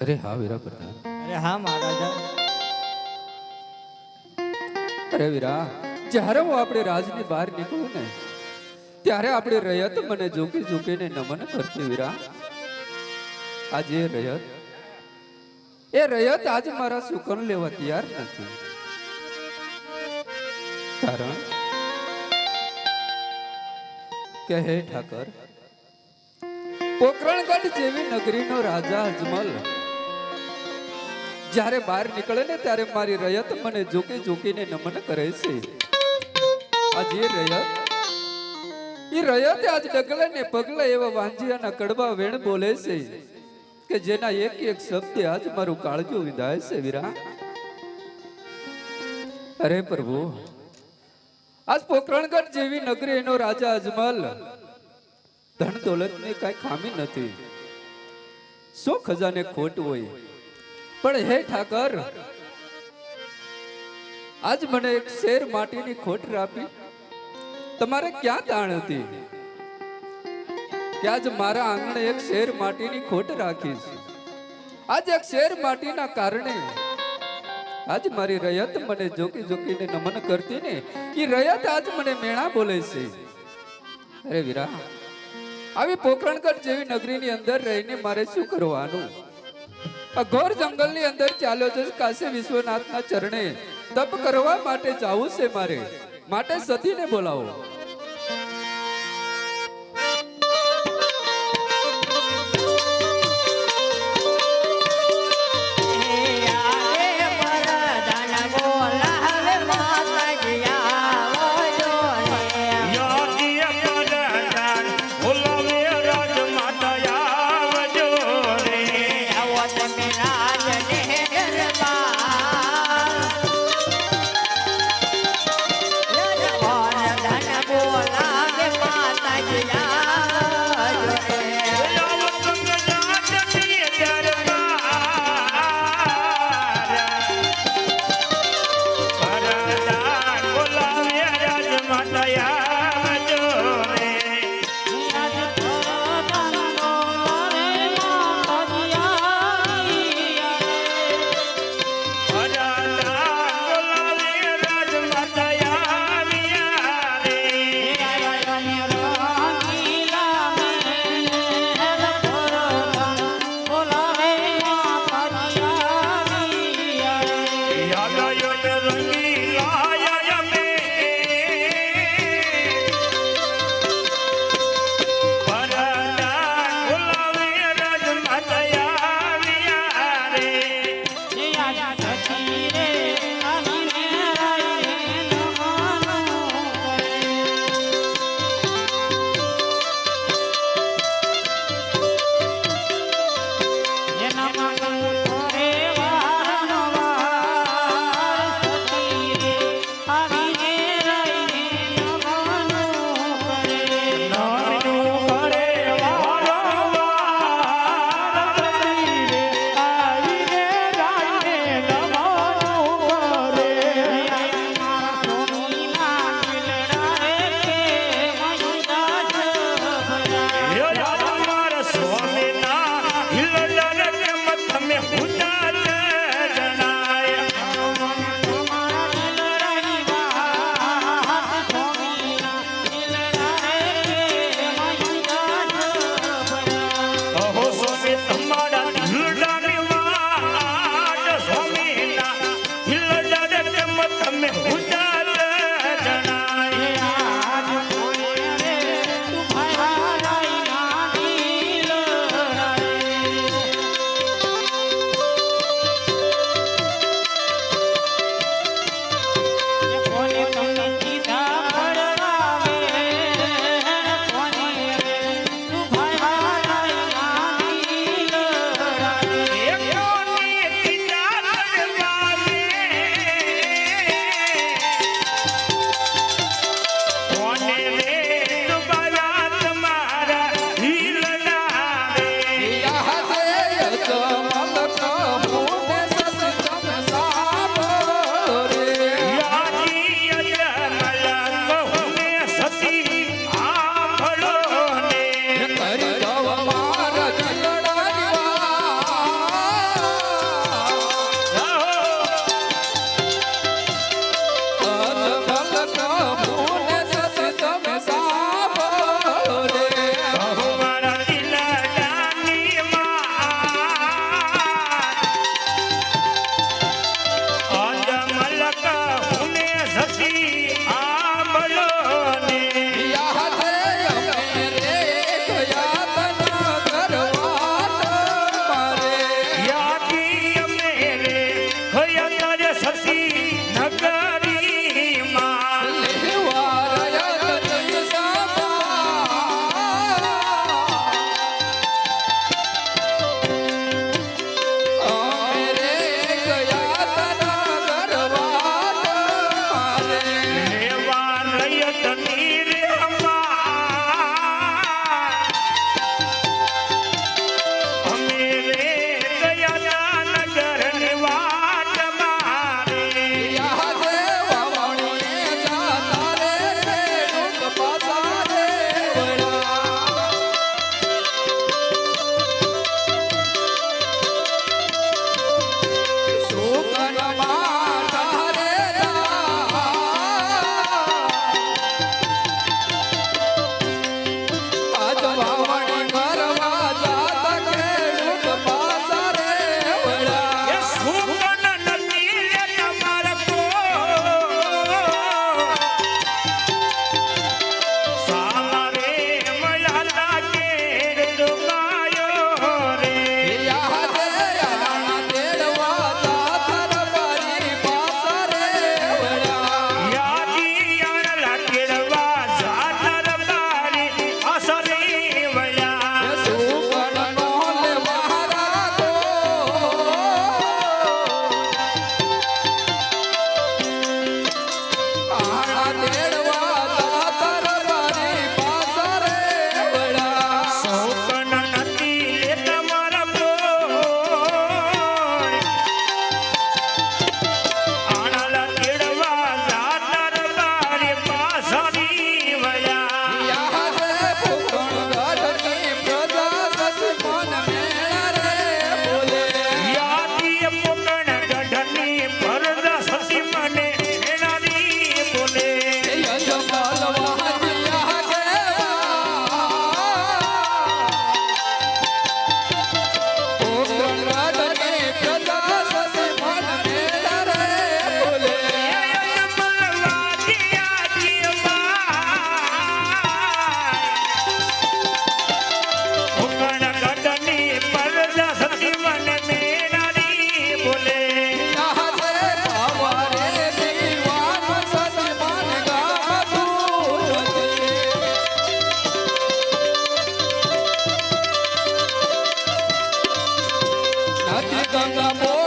અરે હા વીરા પ્રધાન. અરે હા મહારાજા. અરે વીરા, જ્યારે હું આપણે રાજની બહાર નીકળું ને ત્યારે આપણે રયત મને ઝૂકી ઝૂકીને નમન કરતી વીરા. આજે રયત આજે મારા સુકન લેવા તૈયાર નથી. કારણ કે હે ઠાકર, પોકરણગઢ જેવી નગરીનો રાજા અજમલ જ્યારે બહાર નીકળે ને ત્યારે મારી રયત મને ઝૂકી ઝૂકીને નમન કરે છે. આજે રયત આજ ડગલે ને પગલે એવા વાંજિયાના કડવા વેણ બોલે છે કે જેના એક એક શબ્દે આજ મારું કાળજું વિંધાય છે વીરા. અરે પ્રભુ, આજ પોકરણગઢ જેવી નગરી એનો રાજા અજમલ ધન દોલત ની કઈ ખામી નથી, શું ખજાને ખોટ હોય, પણ હે ઠાકર, આજ મને એક શેર માટીની ખોટ આપી. તમારે ક્યાં તાણ હતી કે આજ મારા આંગણે એક શેર માટીની ખોટ રાખી છે. આજ એક શેર માટીના કારણે આજ મારી રયત મને જોકી જોકીને નમન કરતી ને એ રયત આજ મને મેણા બોલે છે. અરે વીરા, આવી પોકરણગઢ જેવી નગરીની અંદર રહીને મારે શું કરવાનું? આ ઘોર જંગલની અંદર ચાલ્યો છે કાશી વિશ્વનાથના ચરણે તપ કરવા માટે જાવું છે મારે, માટે સતીને બોલાવો. ગંગા